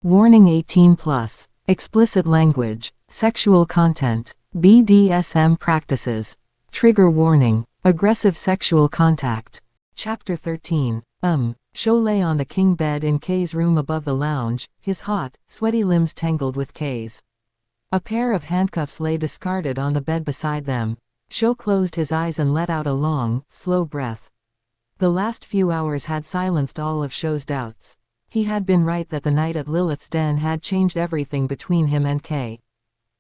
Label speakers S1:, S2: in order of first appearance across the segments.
S1: Warning 18 plus. Explicit language, sexual content, BDSM practices. Trigger warning, aggressive sexual contact. Chapter 13. Sho lay on the king bed in Kay's room above the lounge, his hot, sweaty limbs tangled with Kay's. A pair of handcuffs lay discarded on the bed beside them. Sho closed his eyes and let out a long, slow breath. The last few hours had silenced all of Sho's doubts. He had been right that the night at Lilith's den had changed everything between him and Kay.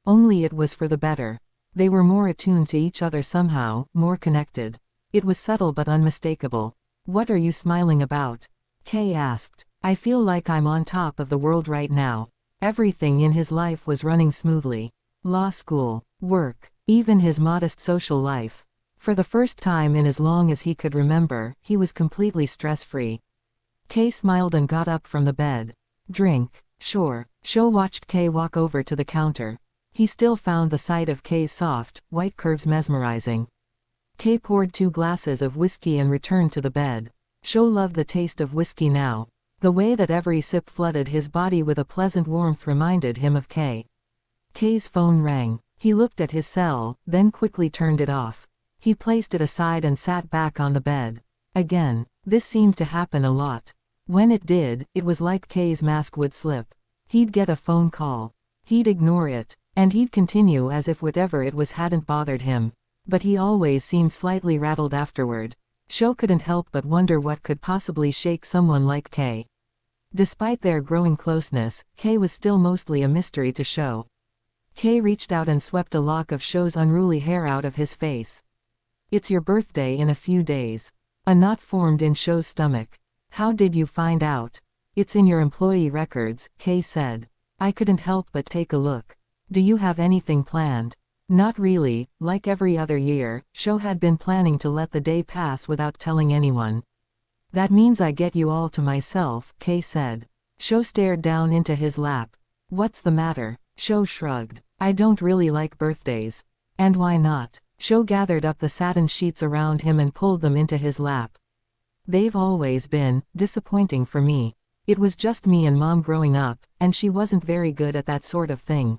S1: Only it was for the better. They were more attuned to each other somehow, more connected. It was subtle but unmistakable. "What are you smiling about?" Kay asked. "I feel like I'm on top of the world right now." Everything in his life was running smoothly. Law school, work, even his modest social life. For the first time in as long as he could remember, he was completely stress-free. Kay smiled and got up from the bed. "Drink?" "Sure." Sho watched Kay walk over to the counter. He still found the sight of Kay's soft, white curves mesmerizing. Kay poured 2 glasses of whiskey and returned to the bed. Sho loved the taste of whiskey now. The way that every sip flooded his body with a pleasant warmth reminded him of Kay. Kay's phone rang. He looked at his cell, then quickly turned it off. He placed it aside and sat back on the bed. Again, this seemed to happen a lot. When it did, it was like Kay's mask would slip. He'd get a phone call. He'd ignore it, and he'd continue as if whatever it was hadn't bothered him. But he always seemed slightly rattled afterward. Sho couldn't help but wonder what could possibly shake someone like Kay. Despite their growing closeness, Kay was still mostly a mystery to Sho. Kay reached out and swept a lock of Sho's unruly hair out of his face. "It's your birthday in a few days." A knot formed in Sho's stomach. "How did you find out?" "It's in your employee records," Kay said. "I couldn't help but take a look." "Do you have anything planned?" Not really. Like every other year, Sho had been planning to let the day pass without telling anyone. "That means I get you all to myself," Kay said. Sho stared down into his lap. "What's the matter?" Sho shrugged. "I don't really like birthdays." "And why not?" Sho gathered up the satin sheets around him and pulled them into his lap. "They've always been disappointing for me. It was just me and Mom growing up, and she wasn't very good at that sort of thing.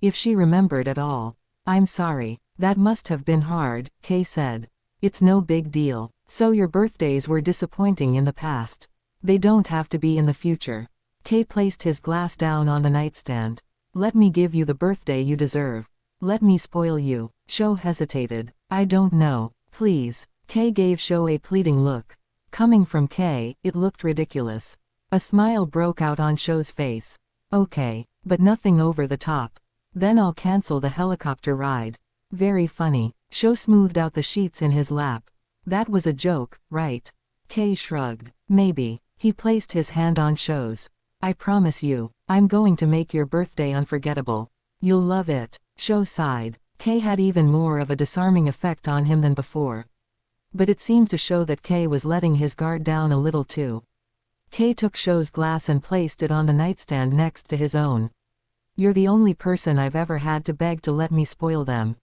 S1: If she remembered at all." "I'm sorry. That must have been hard," Kay said. "It's no big deal. So your birthdays were disappointing in the past. They don't have to be in the future." Kay placed his glass down on the nightstand. "Let me give you the birthday you deserve. Let me spoil you." Sho hesitated. "I don't know. Please." Kay gave Sho a pleading look. Coming from Kay, it looked ridiculous. A smile broke out on Sho's face. "Okay, but nothing over the top. Then I'll cancel the helicopter ride." "Very funny." Sho smoothed out the sheets in his lap. "That was a joke, right?" Kay shrugged. "Maybe." He placed his hand on Sho's. "I promise you, I'm going to make your birthday unforgettable. You'll love it." Sho sighed. Kay had even more of a disarming effect on him than before. But it seemed to Sho that Kay was letting his guard down a little too. Kay took Sho's glass and placed it on the nightstand next to his own. "You're the only person I've ever had to beg to let me spoil them."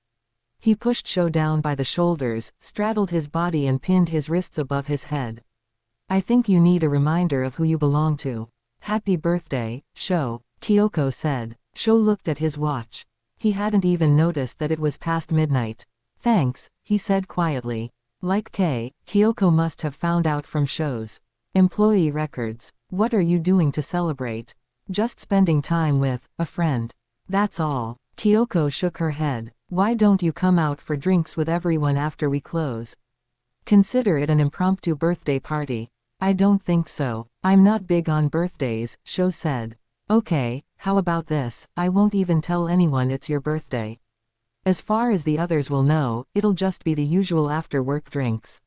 S1: He pushed Sho down by the shoulders, straddled his body and pinned his wrists above his head. "I think you need a reminder of who you belong to." "Happy birthday, Sho," Kyoko said. Sho looked at his watch. He hadn't even noticed that it was past midnight. "Thanks," he said quietly. Like Kay, Kyoko must have found out from Sho's employee records. "What are you doing to celebrate?" "Just spending time with a friend. That's all." Kyoko shook her head. "Why don't you come out for drinks with everyone after we close? Consider it an impromptu birthday party." "I don't think so. I'm not big on birthdays," Sho said. "Okay, how about this? I won't even tell anyone it's your birthday. As far as the others will know, it'll just be the usual after-work drinks."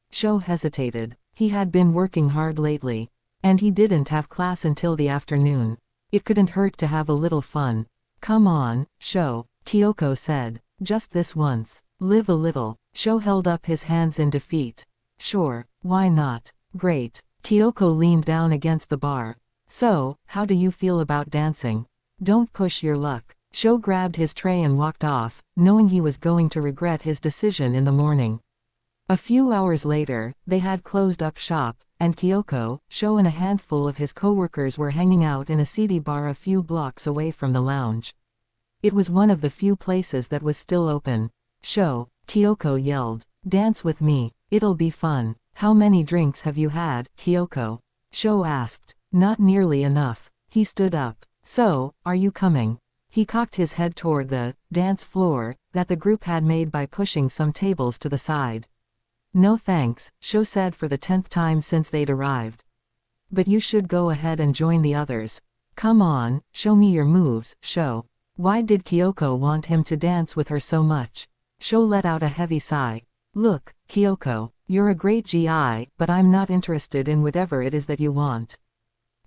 S1: Sho hesitated. He had been working hard lately. And he didn't have class until the afternoon. It couldn't hurt to have a little fun. "Come on, Sho," Kyoko said. "Just this once. Live a little." Sho held up his hands in defeat. "Sure, why not?" "Great." Kyoko leaned down against the bar. "So, how do you feel about dancing?" "Don't push your luck." Sho grabbed his tray and walked off, knowing he was going to regret his decision in the morning. A few hours later, they had closed up shop, and Kyoko, Sho and a handful of his coworkers were hanging out in a seedy bar a few blocks away from the lounge. It was one of the few places that was still open. Sho, Kyoko yelled. Dance with me. It'll be fun. How many drinks have you had, Kyoko? Sho asked. Not nearly enough. He stood up. So, are you coming? He cocked his head toward the dance floor that the group had made by pushing some tables to the side. No thanks, Sho said for the 10th time since they'd arrived. But you should go ahead and join the others. Come on, show me your moves, Sho. Why did Kyoko want him to dance with her so much? Sho let out a heavy sigh. Look, Kyoko, you're a great GI, but I'm not interested in whatever it is that you want.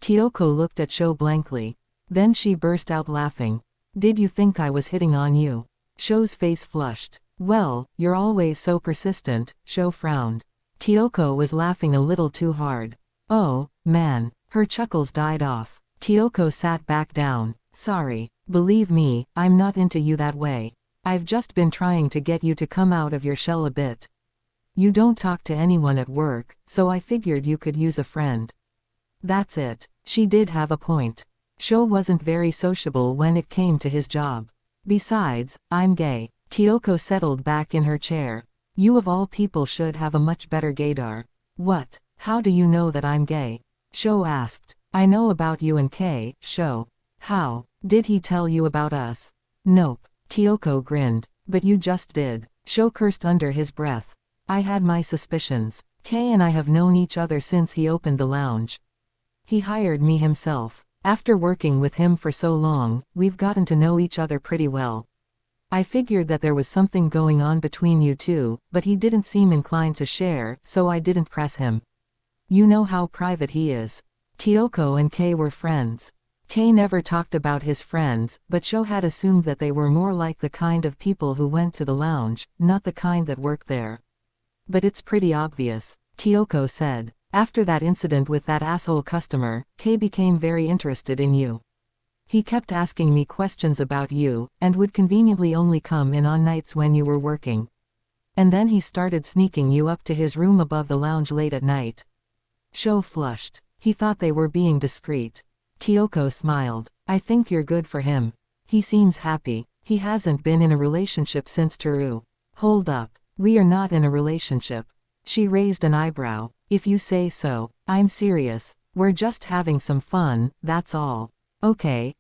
S1: Kyoko looked at Sho blankly. Then she burst out laughing. Did you think I was hitting on you? Sho's face flushed. Well, you're always so persistent, Sho frowned. Kyoko was laughing a little too hard. Oh, man. Her chuckles died off. Kyoko sat back down. Sorry. Believe me, I'm not into you that way. I've just been trying to get you to come out of your shell a bit. You don't talk to anyone at work, so I figured you could use a friend. That's it. She did have a point. Sho wasn't very sociable when it came to his job. Besides, I'm gay. Kyoko settled back in her chair. You of all people should have a much better gaydar. What? How do you know that I'm gay? Sho asked. I know about you and Kay, Sho. How? Did he tell you about us? Nope. Kyoko grinned. But you just did. Sho cursed under his breath. I had my suspicions. Kay and I have known each other since he opened the lounge. He hired me himself. After working with him for so long, we've gotten to know each other pretty well. I figured that there was something going on between you two, but he didn't seem inclined to share, so I didn't press him. You know how private he is. Kyoko and Kay were friends. Kay never talked about his friends, but Sho had assumed that they were more like the kind of people who went to the lounge, not the kind that worked there. But it's pretty obvious, Kyoko said. After that incident with that asshole customer, Kay became very interested in you. He kept asking me questions about you, and would conveniently only come in on nights when you were working. And then he started sneaking you up to his room above the lounge late at night. Sho flushed. He thought they were being discreet. Kyoko smiled. I think you're good for him. He seems happy. He hasn't been in a relationship since Teru. Hold up. We are not in a relationship. She raised an eyebrow. If you say so. I'm serious. We're just having some fun, that's all. Okay,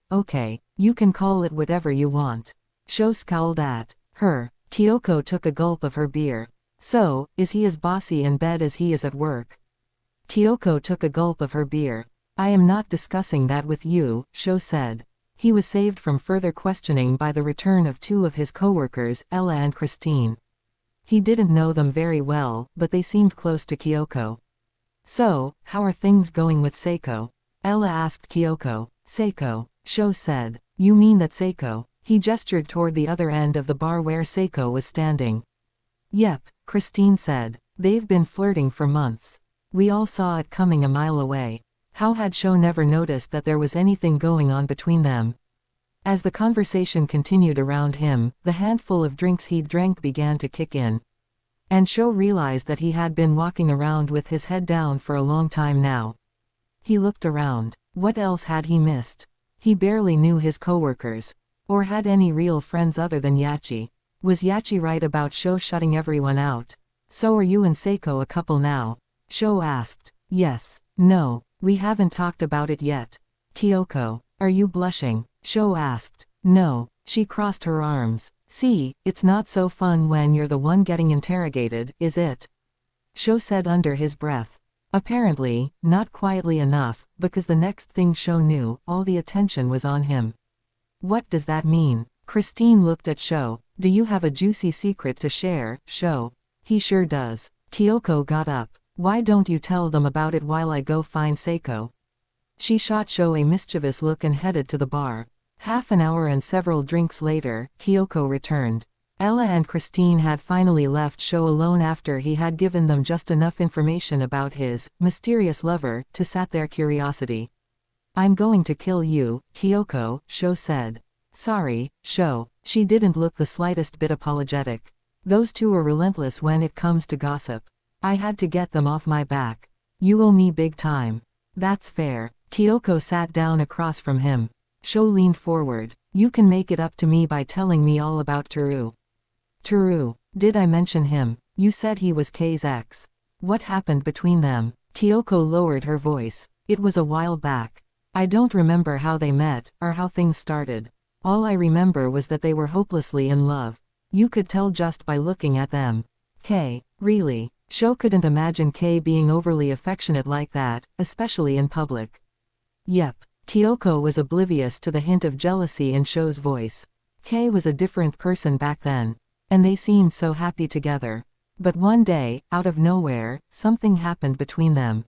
S1: you can call it whatever you want. Sho scowled at her. Kyoko took a gulp of her beer. So, is he as bossy in bed as he is at work? Kyoko took a gulp of her beer. I am not discussing that with you, Sho said. He was saved from further questioning by the return of two of his coworkers, Ella and Christine. He didn't know them very well, but they seemed close to Kyoko. So, how are things going with Seiko? Ella asked Kyoko. Seiko, Sho said. You mean that Seiko? He gestured toward the other end of the bar where Seiko was standing. Yep, Christine said. They've been flirting for months. We all saw it coming a mile away. How had Sho never noticed that there was anything going on between them? As the conversation continued around him, the handful of drinks he'd drank began to kick in. And Sho realized that he had been walking around with his head down for a long time now. He looked around. What else had he missed? He barely knew his coworkers. Or had any real friends other than Yachi. Was Yachi right about Sho shutting everyone out? So are you and Seiko a couple now? Sho asked. Yes. No. We haven't talked about it yet. Kyoko. Are you blushing? Sho asked. No. She crossed her arms. See, it's not so fun when you're the one getting interrogated, is it? Sho said under his breath. Apparently, not quietly enough, because the next thing Sho knew, all the attention was on him. What does that mean? Christine looked at Sho. Do you have a juicy secret to share, Sho? He sure does. Kyoko got up. Why don't you tell them about it while I go find Seiko? She shot Sho a mischievous look and headed to the bar. Half an hour and several drinks later, Kyoko returned. Ella and Christine had finally left Sho alone after he had given them just enough information about his mysterious lover to sat their curiosity. I'm going to kill you, Kyoko, Sho said. Sorry, Sho. She didn't look the slightest bit apologetic. Those two are relentless when it comes to gossip. I had to get them off my back. You owe me big time. That's fair. Kyoko sat down across from him. Sho leaned forward. You can make it up to me by telling me all about Toru. Toru. Did I mention him? You said he was Kei's ex. What happened between them? Kyoko lowered her voice. It was a while back. I don't remember how they met, or how things started. All I remember was that they were hopelessly in love. You could tell just by looking at them. Kei, really? Sho couldn't imagine Kei being overly affectionate like that, especially in public. Yep. Kyoko was oblivious to the hint of jealousy in Sho's voice. Kei was a different person back then. And they seemed so happy together. But one day, out of nowhere, something happened between them.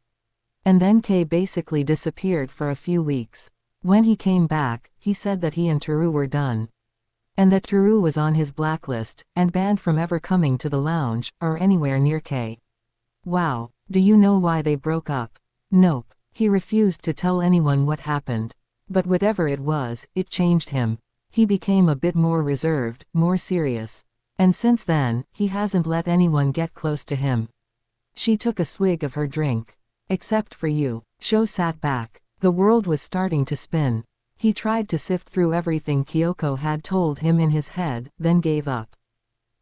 S1: And then Kei basically disappeared for a few weeks. When he came back, he said that he and Toru were done. And that Toru was on his blacklist, and banned from ever coming to the lounge, or anywhere near Kei. Wow, do you know why they broke up? Nope. He refused to tell anyone what happened. But whatever it was, it changed him. He became a bit more reserved, more serious. And since then, he hasn't let anyone get close to him. She took a swig of her drink. Except for you. Sho sat back. The world was starting to spin. He tried to sift through everything Kyoko had told him in his head, then gave up.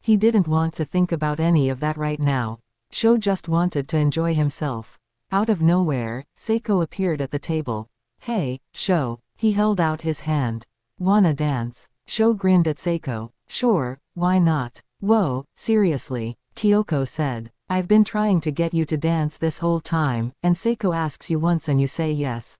S1: He didn't want to think about any of that right now. Sho just wanted to enjoy himself. Out of nowhere, Seiko appeared at the table. Hey, Sho. He held out his hand. Wanna dance? Sho grinned at Seiko. Sure, why not? Whoa, seriously, Kyoko said. I've been trying to get you to dance this whole time, and Seiko asks you once and you say yes.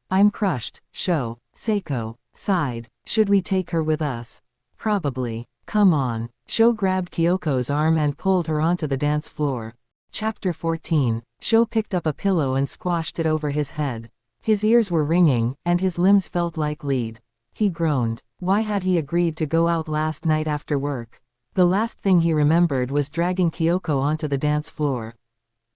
S1: I'm crushed, Sho. Seiko sighed. Should we take her with us? Probably. Come on. Sho grabbed Kyoko's arm and pulled her onto the dance floor. Chapter 14. Sho picked up a pillow and squashed it over his head. His ears were ringing, and his limbs felt like lead. He groaned. Why had he agreed to go out last night after work? The last thing he remembered was dragging Kyoko onto the dance floor.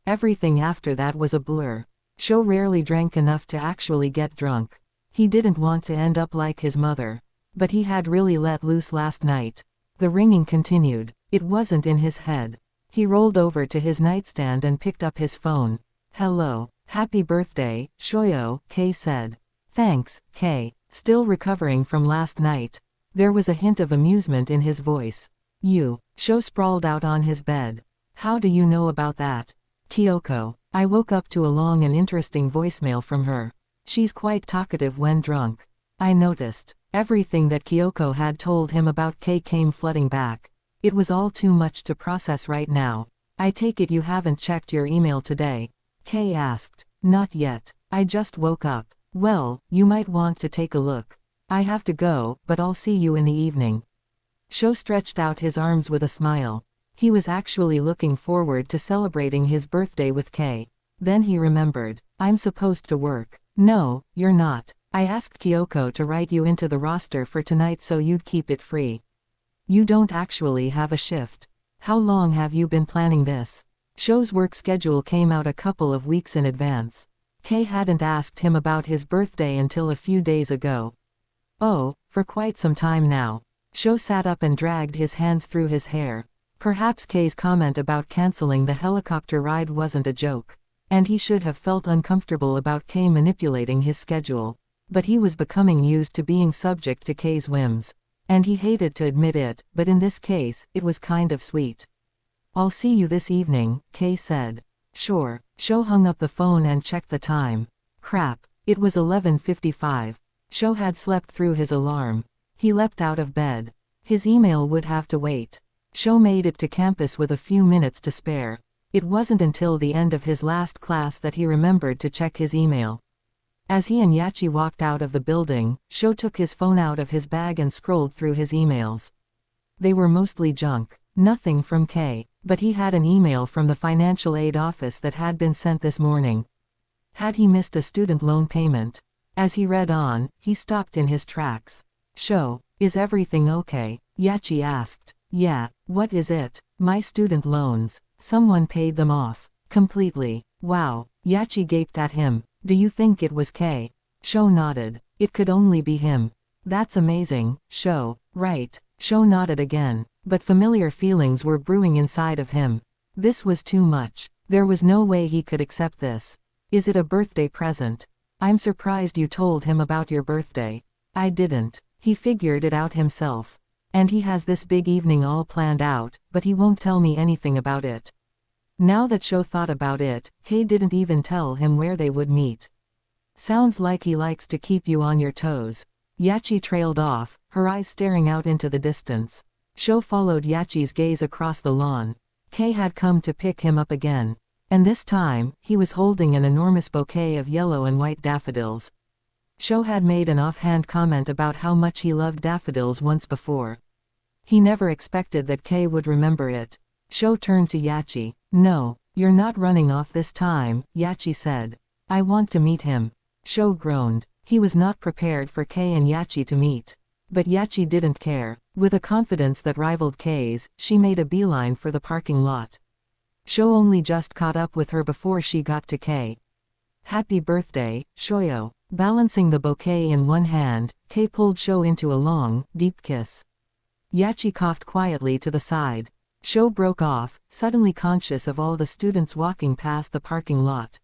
S1: Everything after that was a blur. Sho rarely drank enough to actually get drunk. He didn't want to end up like his mother. But he had really let loose last night. The ringing continued. It wasn't in his head. He rolled over to his nightstand and picked up his phone. Hello. Happy birthday, Shoyo, Kei said. Thanks, Kei. Still recovering from last night. There was a hint of amusement in his voice. You. Sho sprawled out on his bed. How do you know about that? Kyoko. I woke up to a long and interesting voicemail from her. She's quite talkative when drunk. I noticed. Everything that Kyoko had told him about Kei came flooding back. It was all too much to process right now. I take it you haven't checked your email today? Kei asked. Not yet. I just woke up. Well, you might want to take a look. I have to go, but I'll see you in the evening. Sho stretched out his arms with a smile. He was actually looking forward to celebrating his birthday with Kei. Then he remembered. I'm supposed to work. No, you're not. I asked Kyoko to write you into the roster for tonight so you'd keep it free. You don't actually have a shift. How long have you been planning this? Sho's work schedule came out a couple of weeks in advance. Kei hadn't asked him about his birthday until a few days ago. Oh, for quite some time now. Sho sat up and dragged his hands through his hair. Perhaps Kei's comment about canceling the helicopter ride wasn't a joke. And he should have felt uncomfortable about Kei manipulating his schedule. But he was becoming used to being subject to Kei's whims. And he hated to admit it, but in this case, it was kind of sweet. I'll see you this evening, Kei said. Sure. Sho hung up the phone and checked the time. Crap. It was 11:55. Sho had slept through his alarm. He leapt out of bed. His email would have to wait. Sho made it to campus with a few minutes to spare. It wasn't until the end of his last class that he remembered to check his email. As he and Yachi walked out of the building, Sho took his phone out of his bag and scrolled through his emails. They were mostly junk. Nothing from Kei, but he had an email from the financial aid office that had been sent this morning. Had he missed a student loan payment? As he read on, he stopped in his tracks. Sho, is everything okay? Yachi asked. Yeah, what is it? My student loans. Someone paid them off. Completely. Wow. Yachi gaped at him. Do you think it was Kei? Sho nodded. It could only be him. That's amazing, Sho. Right. Sho nodded again. But familiar feelings were brewing inside of him. This was too much. There was no way he could accept this. Is it a birthday present? I'm surprised you told him about your birthday. I didn't. He figured it out himself. And he has this big evening all planned out, but he won't tell me anything about it. Now that Sho thought about it, Kei didn't even tell him where they would meet. Sounds like he likes to keep you on your toes. Yachi trailed off, her eyes staring out into the distance. Sho followed Yachi's gaze across the lawn. Kei had come to pick him up again. And this time, he was holding an enormous bouquet of yellow and white daffodils. Sho had made an offhand comment about how much he loved daffodils once before. He never expected that Kei would remember it. Sho turned to Yachi. No, you're not running off this time, Yachi said. I want to meet him. Sho groaned. He was not prepared for Kei and Yachi to meet. But Yachi didn't care. With a confidence that rivaled Kei's, she made a beeline for the parking lot. Sho only just caught up with her before she got to Kei. Happy birthday, Shoyo. Balancing the bouquet in one hand, Kei pulled Sho into a long, deep kiss. Yachi coughed quietly to the side. Sho broke off, suddenly conscious of all the students walking past the parking lot.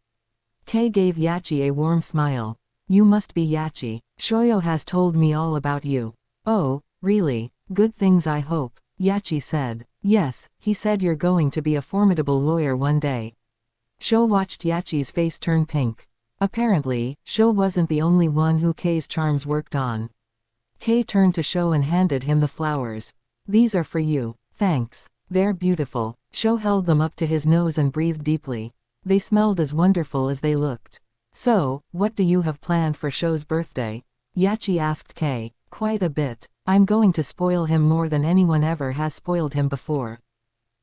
S1: Kei gave Yachi a warm smile. You must be Yachi. Shoyo has told me all about you. Oh, really? Good things I hope, Yachi said. Yes, he said you're going to be a formidable lawyer one day. Sho watched Yachi's face turn pink. Apparently, Sho wasn't the only one who Kei's charms worked on. Kei turned to Sho and handed him the flowers. These are for you. Thanks. They're beautiful. Sho held them up to his nose and breathed deeply. They smelled as wonderful as they looked. So, what do you have planned for Sho's birthday? Yachi asked Kei. Quite a bit. I'm going to spoil him more than anyone ever has spoiled him before.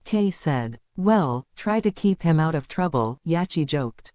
S1: Kei said. Well, try to keep him out of trouble, Yachi joked.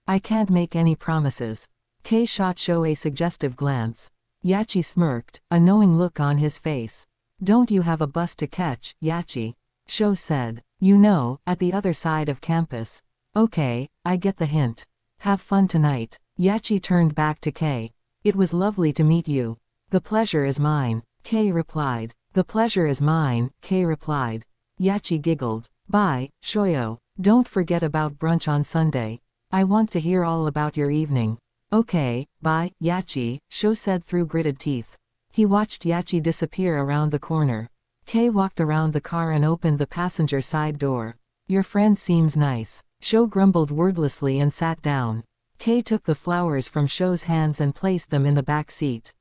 S1: I can't make any promises. Kei shot Sho a suggestive glance. Yachi smirked, a knowing look on his face. Don't you have a bus to catch, Yachi? Sho said. You know, at the other side of campus. Okay, I get the hint. Have fun tonight. Yachi turned back to Kei. It was lovely to meet you. The pleasure is mine, Kei replied. The pleasure is mine, Kei replied. Yachi giggled. Bye, Shoyo. Don't forget about brunch on Sunday. I want to hear all about your evening. Okay, bye, Yachi, Sho said through gritted teeth. He watched Yachi disappear around the corner. Kei walked around the car and opened the passenger side door. Your friend seems nice. Sho grumbled wordlessly and sat down. Kei took the flowers from Sho's hands and placed them in the back seat.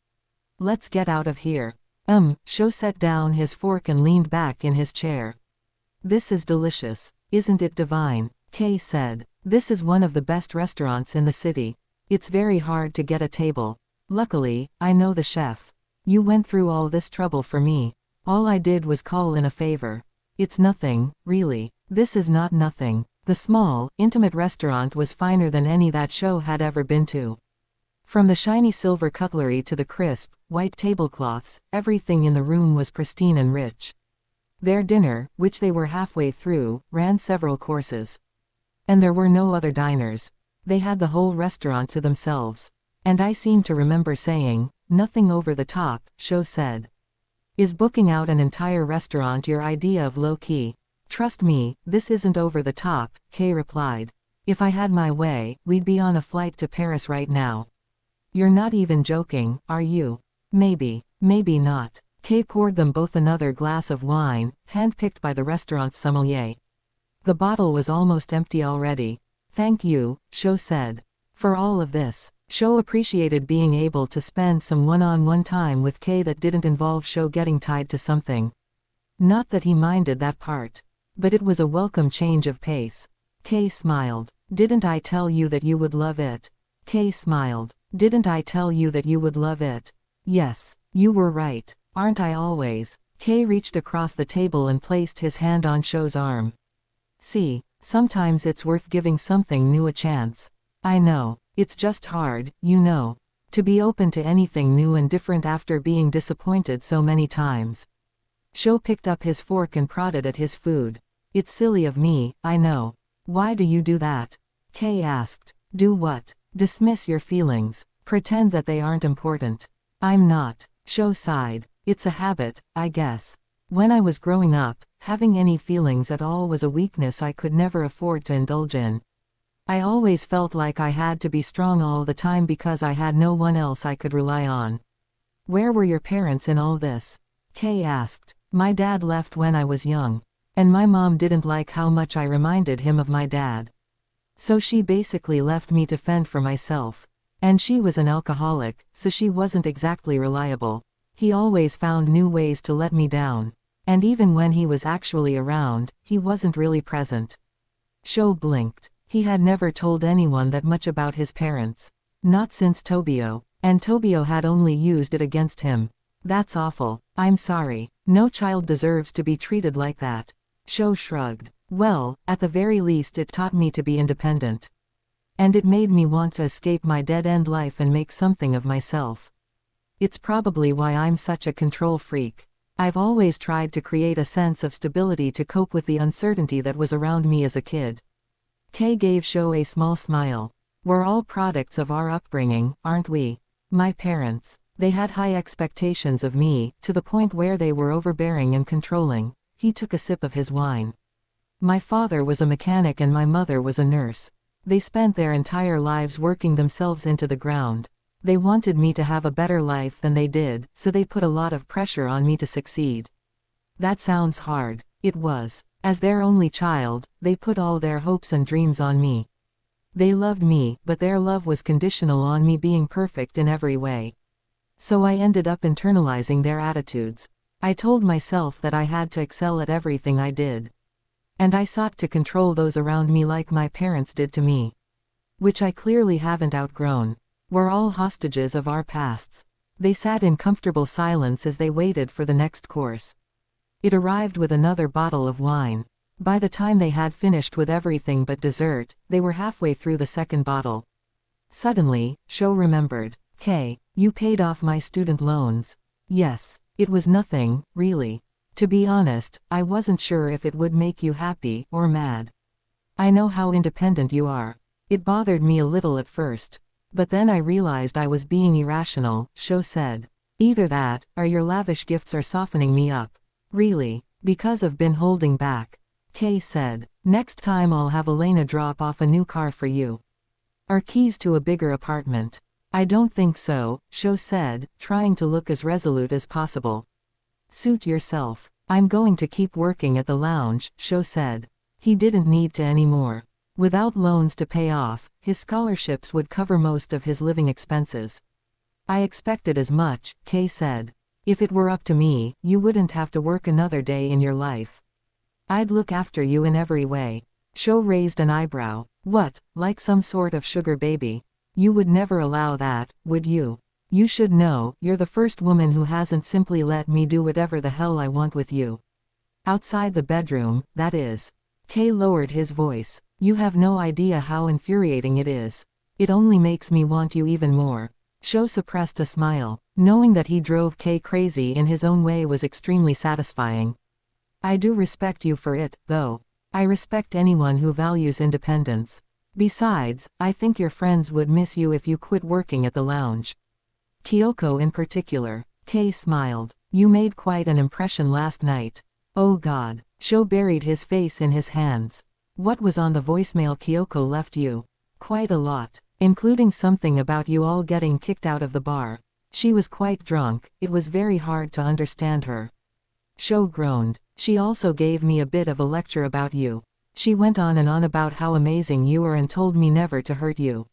S1: Let's get out of here. Sho set down his fork and leaned back in his chair. This is delicious. Isn't it divine? Kei said. This is one of the best restaurants in the city. It's very hard to get a table. Luckily, I know the chef. You went through all this trouble for me. All I did was call in a favor. It's nothing, really. This is not nothing. The small, intimate restaurant was finer than any that Sho had ever been to. From the shiny silver cutlery to the crisp, white tablecloths, everything in the room was pristine and rich. Their dinner, which they were halfway through, ran several courses. And there were no other diners. They had the whole restaurant to themselves. And I seem to remember saying, nothing over the top, Sho said. Is booking out an entire restaurant your idea of low-key? Trust me, this isn't over the top, Kei replied. If I had my way, we'd be on a flight to Paris right now. You're not even joking, are you? Maybe, maybe not. Kei poured them both another glass of wine, hand-picked by the restaurant's sommelier. The bottle was almost empty already. Thank you, Sho said. For all of this. Sho appreciated being able to spend some one-on-one time with Kei that didn't involve Sho getting tied to something. Not that he minded that part. But it was a welcome change of pace. Kei smiled. Didn't I tell you that you would love it? Kei smiled. Didn't I tell you that you would love it? Yes, you were right. Aren't I always? Kei reached across the table and placed his hand on Sho's arm. See, sometimes it's worth giving something new a chance. I know. It's just hard, you know. To be open to anything new and different after being disappointed so many times. Sho picked up his fork and prodded at his food. It's silly of me, I know. Why do you do that? Kei asked. Do what? Dismiss your feelings. Pretend that they aren't important. I'm not. Sho sighed. It's a habit, I guess. When I was growing up, Having any feelings at all was a weakness I could never afford to indulge in. I always felt like I had to be strong all the time because I had no one else I could rely on. Where were your parents in all this? Kay asked. My dad left when I was young. And my mom didn't like how much I reminded him of my dad. So she basically left me to fend for myself. And she was an alcoholic, so she wasn't exactly reliable. He always found new ways to let me down. And even when he was actually around, he wasn't really present. Sho blinked. He had never told anyone that much about his parents. Not since Tobio. And Tobio had only used it against him. That's awful. I'm sorry. No child deserves to be treated like that. Sho shrugged. Well, at the very least it taught me to be independent. And it made me want to escape my dead-end life and make something of myself. It's probably why I'm such a control freak. I've always tried to create a sense of stability to cope with the uncertainty that was around me as a kid. Kay gave Sho a small smile. We're all products of our upbringing, aren't we? My parents. They had high expectations of me, to the point where they were overbearing and controlling. He took a sip of his wine. My father was a mechanic and my mother was a nurse. They spent their entire lives working themselves into the ground. They wanted me to have a better life than they did, so they put a lot of pressure on me to succeed. That sounds hard. It was. As their only child, they put all their hopes and dreams on me. They loved me, but their love was conditional on me being perfect in every way. So I ended up internalizing their attitudes. I told myself that I had to excel at everything I did. And I sought to control those around me like my parents did to me. Which I clearly haven't outgrown. We're all hostages of our pasts. They sat in comfortable silence as they waited for the next course. It arrived with another bottle of wine. By the time they had finished with everything but dessert, they were halfway through the second bottle. Suddenly, Sho remembered. Kay, you paid off my student loans. Yes. It was nothing, really. To be honest, I wasn't sure if it would make you happy or mad. I know how independent you are. It bothered me a little at first. But then I realized I was being irrational, Sho said. Either that, or your lavish gifts are softening me up. Really, because I've been holding back. Kay said. Next time I'll have Elena drop off a new car for you. Or keys to a bigger apartment. I don't think so, Sho said, trying to look as resolute as possible. Suit yourself. I'm going to keep working at the lounge, Sho said. He didn't need to anymore. Without loans to pay off, his scholarships would cover most of his living expenses. I expected as much, Kay said. If it were up to me, you wouldn't have to work another day in your life. I'd look after you in every way. Sho raised an eyebrow. What, like some sort of sugar baby? You would never allow that, would you? You should know, you're the first woman who hasn't simply let me do whatever the hell I want with you. Outside the bedroom, that is. Kay lowered his voice. You have no idea how infuriating it is. It only makes me want you even more. Sho suppressed a smile. Knowing that he drove Kay crazy in his own way was extremely satisfying. I do respect you for it, though. I respect anyone who values independence. Besides, I think your friends would miss you if you quit working at the lounge. Kyoko in particular. Kay smiled. You made quite an impression last night. Oh God. Sho buried his face in his hands. What was on the voicemail Kyoko left you? Quite a lot. Including something about you all getting kicked out of the bar. She was quite drunk, it was very hard to understand her. Sho groaned. She also gave me a bit of a lecture about you. She went on and on about how amazing you are and told me never to hurt you.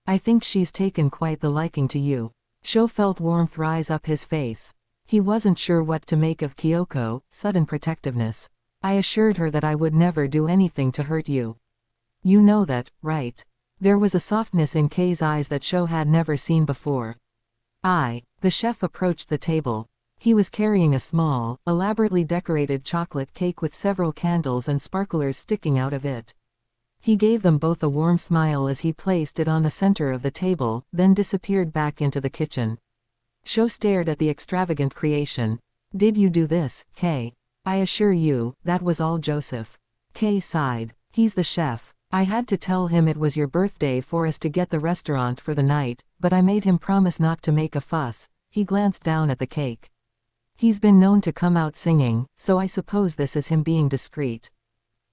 S1: I think she's taken quite the liking to you. Sho felt warmth rise up his face. He wasn't sure what to make of Kyoko, sudden protectiveness. I assured her that I would never do anything to hurt you. You know that, right? There was a softness in Kay's eyes that Sho had never seen before. The chef approached the table. He was carrying a small, elaborately decorated chocolate cake with several candles and sparklers sticking out of it. He gave them both a warm smile as he placed it on the center of the table, then disappeared back into the kitchen. Sho stared at the extravagant creation. Did you do this, Kay? I assure you, that was all Joseph. Kay sighed. He's the chef. I had to tell him it was your birthday for us to get the restaurant for the night, but I made him promise not to make a fuss. He glanced down at the cake. He's been known to come out singing, so I suppose this is him being discreet.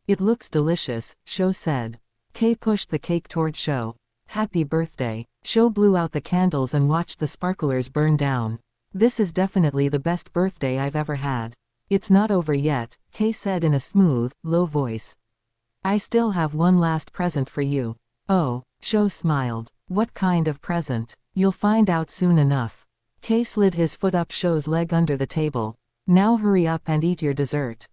S1: It looks delicious, Sho said. Kei pushed the cake toward Sho. Happy birthday. Sho blew out the candles and watched the sparklers burn down. This is definitely the best birthday I've ever had. It's not over yet, Kei said in a smooth, low voice. I still have one last present for you. Oh, Sho smiled. What kind of present? You'll find out soon enough. Kei slid his foot up Sho's leg under the table. Now hurry up and eat your dessert.